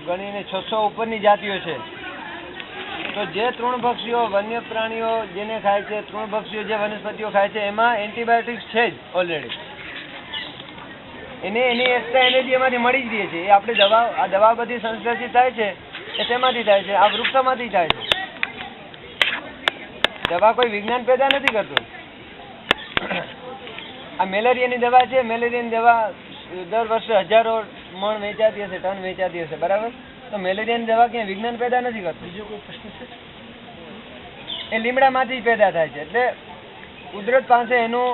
ગણીને 600 ઉપરની જાતિઓ છે. તો જે તૃણભક્ષીઓ વન્ય પ્રાણીઓ જેને ખાય છે, તૃણભક્ષીઓ જે વનસ્પતિઓ ખાય છે એમાં એન્ટીબાયોટિક્સ છે જ ઓલરેડી. એની એક્સ્ટ્રા એનર્જી એમાંથી મળી જ રહી છે. એ આપણે દવા બધી સંશ્લેષિત થાય છે એ શેમાંથી થાય છે? આ વૃક્ષોમાંથી થાય છે. દવા કોઈ વિજ્ઞાન પેદા નથી કરતું. આ મેલેરિયાની દવા છે, મેલેરિયાની દવા દર વર્ષે હજારો મણ વેચાતી હશે, ટન વેચાતી હશે, બરાબર? તો મેલેરિયાની દવા ક્યાં વિજ્ઞાન પેદા નથી કરતું. બીજો કોઈ પ્રશ્ન છે? એ લીમડામાંથી જ પેદા થાય છે. એટલે કુદરત પાસે એનું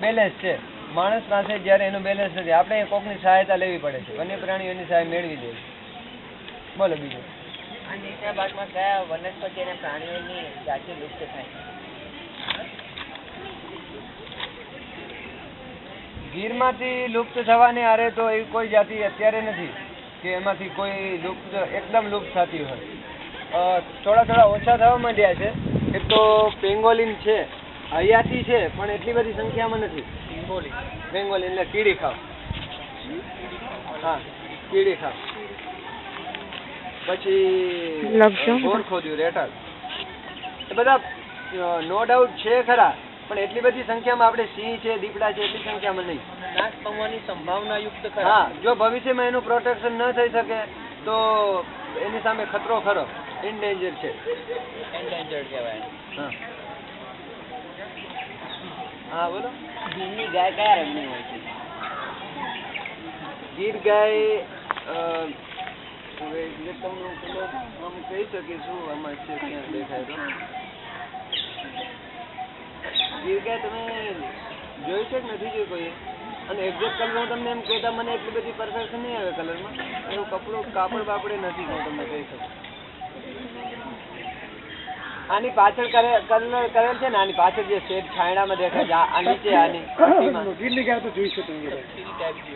બેલેન્સ છે, માણસ પાસે જ્યારે એનું બેલેન્સ નથી. આપણે કોકની સહાયતા લેવી પડે છે, વન્ય પ્રાણીઓની સહાય મેળવી દે. બોલો બીજું. આ નીચેના ભાગમાં કયા વનસ્પતિ અને પ્રાણીઓની જાતિ લુપ્ત થાય છે? ગીરમાંથી લુપ્ત થવાની આરે તો એવી કોઈ જાતિ અત્યારે નથી કે એમાંથી કોઈ એકદમ લુપ્ત થતી હોય. થોડા ઓછા થવા માંડ્યા છે. એક તો પેંગોલિન છે, હયાતી છે, પણ એટલી બધી સંખ્યામાં નથી. પેંગોલિન એટલે કીડી ખાવ. હા, કીડી ખાવ. પછી ઘોરખોદ્યું, રેટલ, એ બધા નો ડાઉટ છે ખરા, પણ એટલી બધી સંખ્યામાં આપણે સિંહ છે, દીપડા છે એટલી સંખ્યામાં નહીં. નાશ પામવાની સંભાવના યુક્ત ખરા. હા, જો ભવિષ્યમાં એનું પ્રોટેક્શન ન થઈ શકે તો એની સામે ખતરો ખરો. એન્ડેન્જર છે. એન્ડેન્જર કહેવાય. હા હા, બોલો. ગીરની ગાય કયા રંગની હોય છે? ગીર ગાય હવે તમને આમ કહી શકીશું આમાં છે, ક્યાં દેખાય તો. ગીર ગાય તમે જોઈ છે કે નથી જોઈ કોઈ? અને એક્ઝેક્ટ કલર હું તમને એમ કહેતા મને એટલી બધી પરફેક્શન નહીં આવે કલરમાં. એનું કાપડ બાપડે નથી હું તમને કહી શકું. આની પાછળ કલર કરેલ છે ને, આની પાછળ જે શેડ છાંયડામાં દેખાય છે, આ નીચે આની ગીરની ગાય તો જોઈ છે તમે.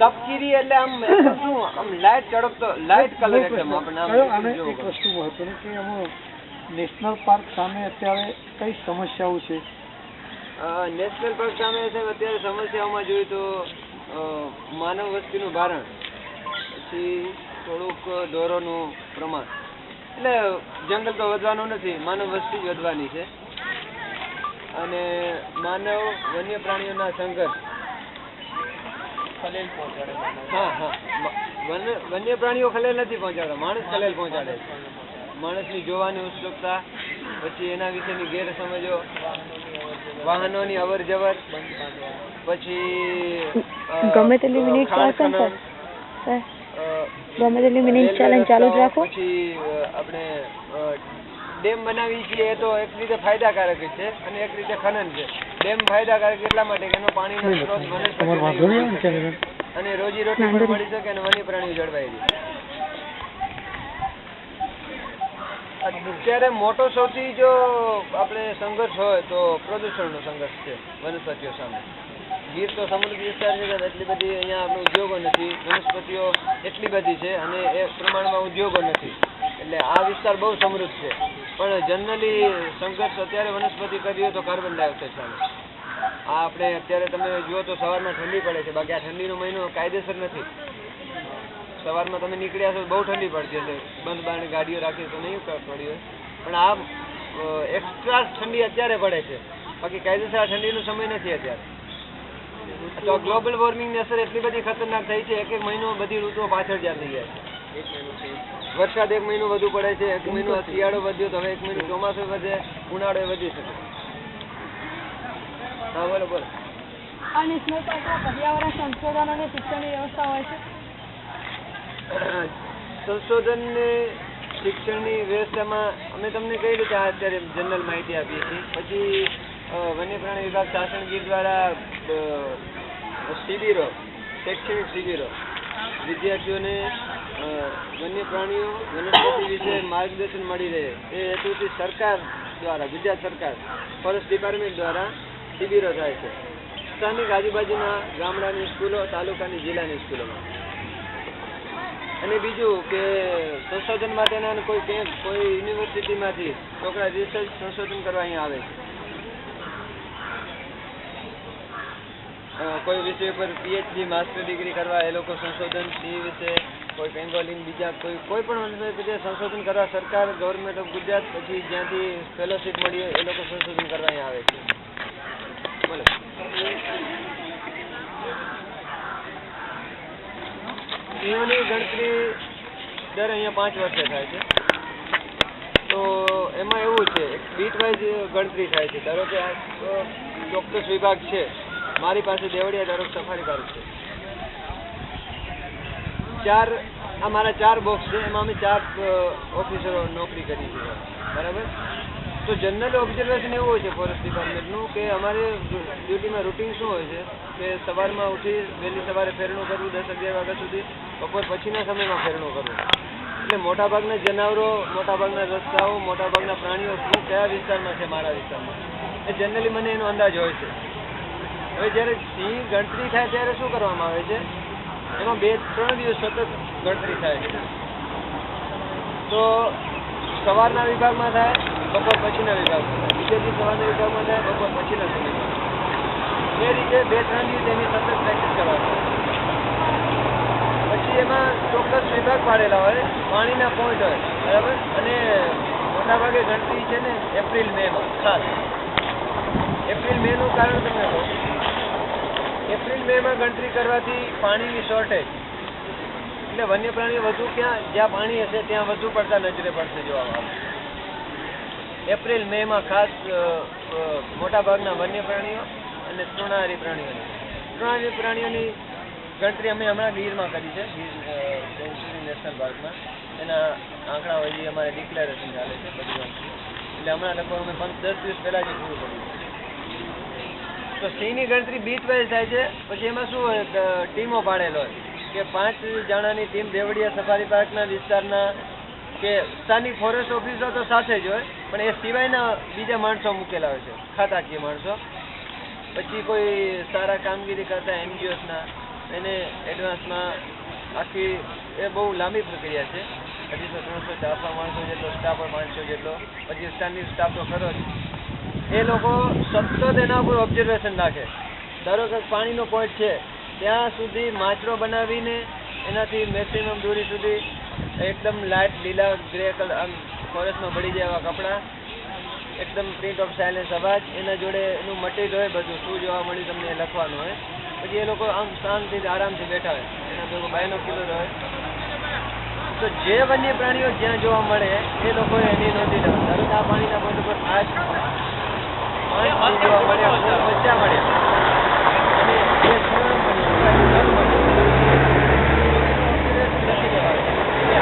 તપકીરી એટલે આમ શું આમ લાઈટ ચળકતો લાઈટ કલર એકદમ આપણે આમ. એક વસ્તુ મહત્વની કે આમાં નેશનલ પાર્ક સામે અત્યારે કઈ સમસ્યાઓ છે? નેશનલ પાર્ક સામે અત્યારે સમસ્યાઓમાં જોઈએ તો માનવ વસ્તીનું ભારણ, પછી થોડુંક ઢોરોનું પ્રમાણ. એટલે જંગલ તો વધવાનું નથી, માનવ વસ્તી જ વધવાની છે. અને માનવ વન્ય પ્રાણીઓના સંઘર્ષ ખલેલ પહોંચાડે. હા, વન્ય પ્રાણીઓ ખલેલ નથી પહોંચાડતા, માણસ ખલેલ પહોંચાડે છે. માણસની જોવાની ઉત્સુકતા, પછી એના વિશેની ગેરસમજો, વાહનોની અવર જવર, પછી ગમે તેટલી મિનિટ ચાલે ચાલુ જ રાખો. પછી આપણે ડેમ બનાવી છીએ એ તો એક રીતે ફાયદાકારક છે અને એક રીતે ખનન છે. ડેમ ફાયદાકારક એટલા માટે કે એનો પાણીનો સ્ત્રોત વનસ્પતિ અને રોજી રોટી પણ મળી શકે અને વન્ય પ્રાણીઓ જળવાઈ રહે. અત્યારે મોટો સૌથી જો આપણે સંઘર્ષ હોય તો પ્રદૂષણનો સંઘર્ષ છે વનસ્પતિઓ સામે. ગીર તો સમૃદ્ધ વિસ્તાર છે, એટલી બધી અહીંયા આપણે ઉદ્યોગો નથી, વનસ્પતિઓ એટલી બધી છે અને એ પ્રમાણમાં ઉદ્યોગો નથી, એટલે આ વિસ્તાર બહુ સમૃદ્ધ છે. પણ જનરલી સંઘર્ષ અત્યારે વનસ્પતિ કરીએ તો કાર્બન ડાયોક્સાઇડ સામે. આ આપણે અત્યારે તમે જુઓ તો સવારમાં ઠંડી પડે છે, બાકી આ ઠંડીનો મહિનો કાયદેસર નથી. સવારમાં તમે નીકળ્યા છો બહુ ઠંડી પડતી હશે, બંધ બારણે ગાડીઓ રાખીએ તો નહીં પડી હોય, પણ આ એક્સ્ટ્રા ઠંડી અત્યારે પડે છે, બાકી કાયદેસર આ ઠંડીનો સમય નથી અત્યારે. તો ગ્લોબલ વોર્મિંગની અસર એટલી બધી ખતરનાક થઈ છે, એક મહિનો બધી ઋતુઓ પાછળ જતી જાય છે. વરસાદ એક મહિનો વધુ પડે છે, એક મહિનો શિયાળો વધ્યો તો હવે એક મહિનો ચોમાસું વધે, ઉનાળો વધી શકે. હા, બોલો. આ નેશનલ પાર્કમાં પર્યાવરણ સંશોધન અને શિક્ષણની વ્યવસ્થા હોય છે. સંશોધન શિક્ષણની વ્યવસ્થામાં અમે તમને કઈ રીતે અત્યારે જનરલ માહિતી આપીએ છીએ. પછી વન્ય પ્રાણી વિભાગ શાસનગીર દ્વારા શિબિરો, શૈક્ષણિક શિબિરો વિદ્યાર્થીઓને વન્ય પ્રાણીઓ વનસ્પતિ વિશે માર્ગદર્શન મળી રહે એ હેતુથી સરકાર દ્વારા, ગુજરાત સરકાર ફોરેસ્ટ ડિપાર્ટમેન્ટ દ્વારા શિબિરો થાય છે સ્થાનિક આજુબાજુના ગામડાની સ્કૂલો, તાલુકાની, જિલ્લાની સ્કૂલોમાં. અને બીજું કે સંશોધન માટેના કોઈ યુનિવર્સિટીમાંથી છોકરા રિસર્ચ સંશોધન કરવા અહીંયા આવે છે. કોઈ વિષય પર PhD માસ્ટર ડિગ્રી કરવા એ લોકો સંશોધન સિંહ વિશે, કોઈ પેંગોલિન, બીજા કોઈ પણ વનસ્પતિ સંશોધન કરવા સરકાર, ગવર્મેન્ટ ઓફ ગુજરાત, પછી જ્યાંથી ફેલોશિપ મળી હોય એ લોકો સંશોધન કરવા અહીંયા આવે છે. બોલો. સિંહોની ગણતરી દર અહીંયા 5 વર્ષે થાય છે. તો એમાં એવું છે, એક બીટ વાઇઝ ગણતરી થાય છે. ધારો કે આ ચોક્કસ વિભાગ છે, મારી પાસે દેવડિયા ધારો સફારી પાર્ક છે, આ મારા 4 બોક્સ છે, એમાં અમે 4 ઓફિસરો નોકરી કરી છે, બરાબર. તો જનરલ ઓબ્ઝર્વેશન એવું હોય છે ફોરેસ્ટ ડિપાર્ટમેન્ટનું કે અમારે ડ્યુટીમાં રૂટીન શું હોય છે કે સવારમાં ઉઠી વહેલી સવારે ફેરણું કરવું 10-11 વાગ્યા સુધી, બપોર પછીના સમયમાં ફેરણું કરવું. એટલે મોટાભાગના જનાવરો, મોટાભાગના રસ્તાઓ, મોટાભાગના પ્રાણીઓ શું કયા વિસ્તારમાં છે મારા વિસ્તારમાં, એ જનરલી મને એનો અંદાજ હોય છે. હવે જ્યારે સિંહ ગણતરી થાય ત્યારે શું કરવામાં આવે છે, એમાં 2-3 દિવસ સતત ગણતરી થાય છે. તો સવારના વિભાગમાં થાય, બપોર પછીના વિભાગમાં થાય, બીજે દિવસ સવારના વિભાગમાં થાય, બપોર પછીના સમયમાં. એ રીતે 2-3 દિવસ એની સતત પ્રેક્ટિસ કરવાની. પછી એમાં ચોક્કસ વિભાગ પાડેલા હોય, પાણીના પોઈન્ટ હોય, બરાબર. અને મોટાભાગે ગણતરી છે ને એપ્રિલ-મેમાં, ખાસ એપ્રિલ-મેનું કારણ તમને કહું. એપ્રિલ-મેમાં ગણતરી કરવાથી પાણીની શોર્ટેજ, એટલે વન્ય પ્રાણીઓ વધુ જ્યાં પાણી હશે ત્યાં વધુ પડતા નજરે પડશે જોવામાં આવે. એપ્રિલ-મેમાં ખાસ મોટાભાગના વન્ય પ્રાણીઓ અને તૃણાહારી પ્રાણીઓની ગણતરી અમે હમણાં ગીરમાં કરી છે, ગીર નેશનલ પાર્કમાં. એના આંકડા હોય એ અમારે ડિક્લેરેશન ચાલે છે બધી ગણતરી. એટલે હમણાં લગભગ અમે 10 દિવસ પહેલાં જ પૂરું કર્યું. તો સિંહની ગણતરી બીટ વાઇઝ થાય છે. પછી એમાં શું હોય, ટીમો પાડેલો હોય કે 5 જણાની ટીમ દેવડિયા સફારી પાર્કના વિસ્તારના કે સ્થાનિક ફોરેસ્ટ ઓફિસર તો સાથે જ હોય, પણ એ સિવાયના બીજા માણસો મૂકેલા હોય છે, ખાતાકીય માણસો. પછી કોઈ સારા કામગીરી કરતા NGOsના એને એડવાન્સમાં આખી એ બહુ લાંબી પ્રક્રિયા છે. 250-300-400 માણસો જેટલો સ્ટાફ હોય, 500 જેટલો. પછી સ્થાનિક સ્ટાફ તો ખરો જ. એ લોકો સતત એના ઉપર ઓબ્ઝર્વેશન રાખે. ધારો કે પાણીનો પોઈન્ટ છે ત્યાં સુધી માચરો બનાવીને એનાથી મેક્સિમમ દૂરી સુધી એકદમ લાઇટ લીલા ગ્રે કલર, આમ ફોરેસ્ટમાં પડી જાય એવા કપડાં, એકદમ પ્રિન્ટ ઓફ સાયલેન્સ અવાજ, એના જોડે એનું મટીરિયલ હોય, બધું શું જોવા મળ્યું તમને એ લખવાનું હોય. પછી એ લોકો આમ શાંતિથી આરામથી બેઠા હોય, એના ભેગો બાયનોક્યુલર હોય. તો જે વન્ય પ્રાણીઓ જ્યાં જોવા મળે એ લોકોએ એની નોંધી લેવાની. ધારો કે આ પાણીના પોઈન્ટ ઉપર 5 જોવા મળ્યા, 4 બચ્ચા મળ્યા અને 2 શિયાળ મળ્યા.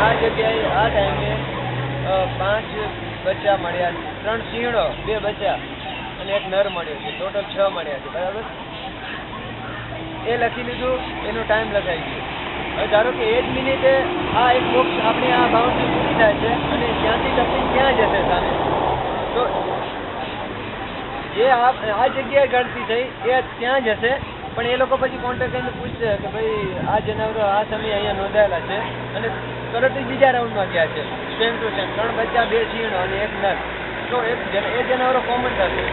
આ જગ્યાએ આ ટાઈમે 5 બચ્ચા મળ્યા, 3 સિંહણો, 2 બચ્ચા અને 1 નર મળ્યો છે. ટોટલ 6 મળ્યા છે, બરાબર. એ લખી લીધું, એનો ટાઈમ લખાઈ ગયો. હવે ધારો કે 1 મિનિટે આ એક બોક્સ આપણી આ બાઉન્ડ્રી પૂરી થાય છે અને ત્યાંથી ટપીને ક્યાં જશે સામે, તો જે આ જગ્યાએ ગણતરી થઈ એ ત્યાં જશે. પણ એ લોકો પછી કોન્ટેક્ટ કરીને પૂછશે કે ભાઈ આ જનાવરો આ સમયે અહીંયા નોંધાયેલા છે અને તરત જ બીજા રાઉન્ડમાં ગયા છે, સેમ ટુ સેમ 3 બચ્ચા, 2 સિંહણો અને 1 નર. તો એ જનાવરો કોમન થશે.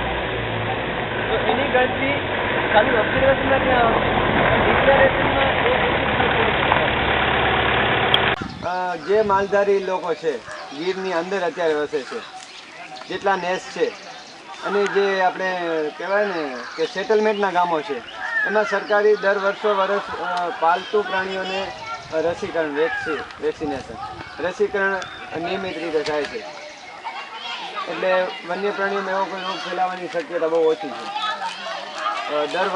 તો એની ગણતરી ખાલી ઓબ્ઝર્વેશનમાં ક્યાં આવશે, ડિક્લેરેશનમાં જે માલધારી લોકો છે ગીરની અંદર અત્યારે વસે છે, જેટલા નેસ છે અને જે આપણે કહેવાય ને કે સેટલમેન્ટના ગામો છે, એમાં સરકારી દર વર્ષ પાલતુ પ્રાણીઓને રસીકરણ, રસીકરણ નિયમિત રીતે થાય છે. એટલે વન્ય પ્રાણીઓમાં એવો કોઈ રોગ ફેલાવાની શક્યતા બહુ ઓછી છે. દર